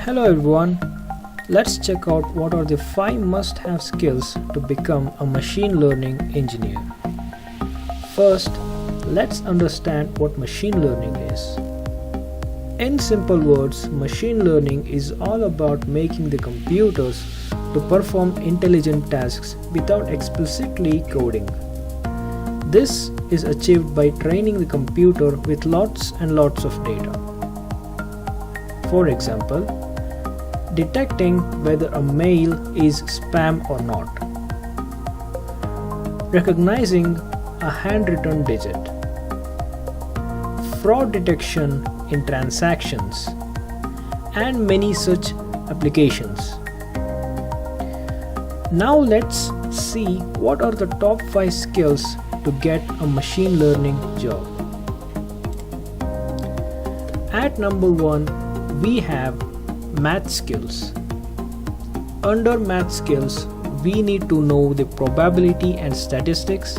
Hello everyone, let's check out what are the 5 must-have skills to become a machine learning engineer. First, let's understand what machine learning is. In simple words, machine learning is all about making the computers to perform intelligent tasks without explicitly coding. This is achieved by training the computer with lots and lots of data. For example, detecting whether a mail is spam or not, recognizing a handwritten digit, fraud detection in transactions, and many such applications. Now let's see what are the top 5 skills to get a machine learning job. At number 1, we have math skills. Under math skills, we need to know the probability and statistics,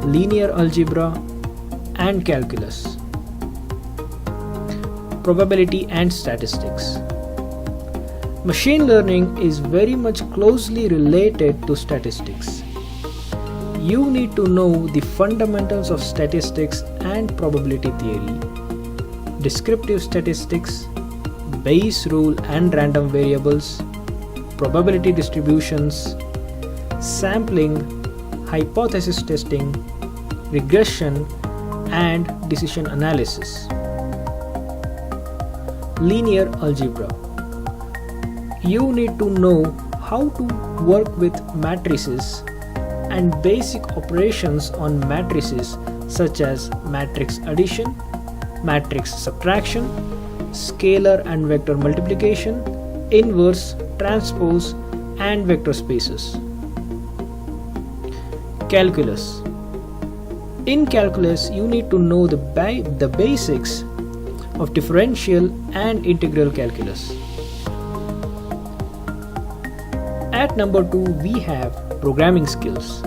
linear algebra, and calculus. Probability and statistics. Machine learning is very much closely related to statistics. You need to know the fundamentals of statistics and probability theory, descriptive statistics, Bayes rule and random variables, probability distributions, sampling, hypothesis testing, regression, and decision analysis. Linear algebra. You need to know how to work with matrices and basic operations on matrices such as matrix addition, matrix subtraction, scalar and vector multiplication, inverse, transpose, and vector spaces. Calculus. In calculus, you need to know the basics of differential and integral calculus. At number 2, we have programming skills.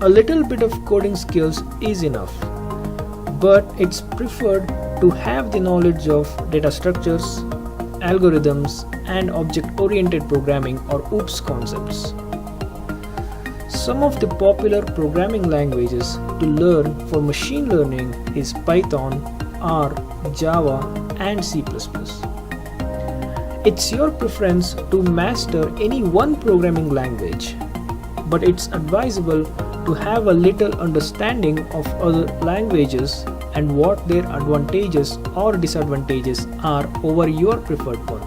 A little bit of coding skills is enough, but it's preferred to have the knowledge of data structures, algorithms, and object-oriented programming or OOPS concepts. Some of the popular programming languages to learn for machine learning is Python, R, Java, and C++. It's your preference to master any one programming language, but it's advisable to have a little understanding of other languages and what their advantages or disadvantages are over your preferred one.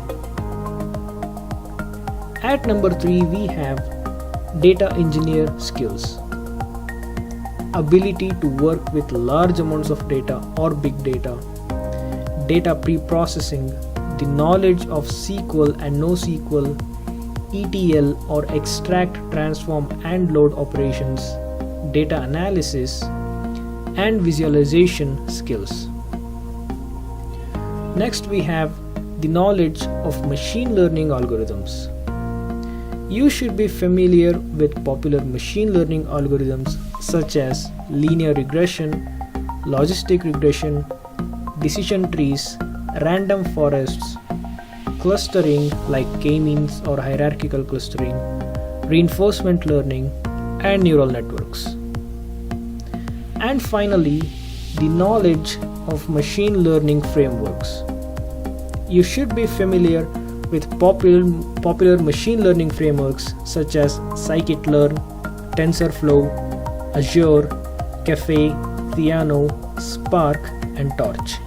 At number 3, we have data engineer skills. Ability to work with large amounts of data or big data, data pre-processing, the knowledge of SQL and NoSQL, ETL or extract, transform and load operations, data analysis, and visualization skills. Next, we have the knowledge of machine learning algorithms. You should be familiar with popular machine learning algorithms such as linear regression, logistic regression, decision trees, random forests, clustering like k-means or hierarchical clustering, reinforcement learning, and neural networks. And finally, the knowledge of machine learning frameworks. You should be familiar with popular machine learning frameworks such as scikit-learn, TensorFlow, Azure, Caffe, Theano, Spark, and Torch.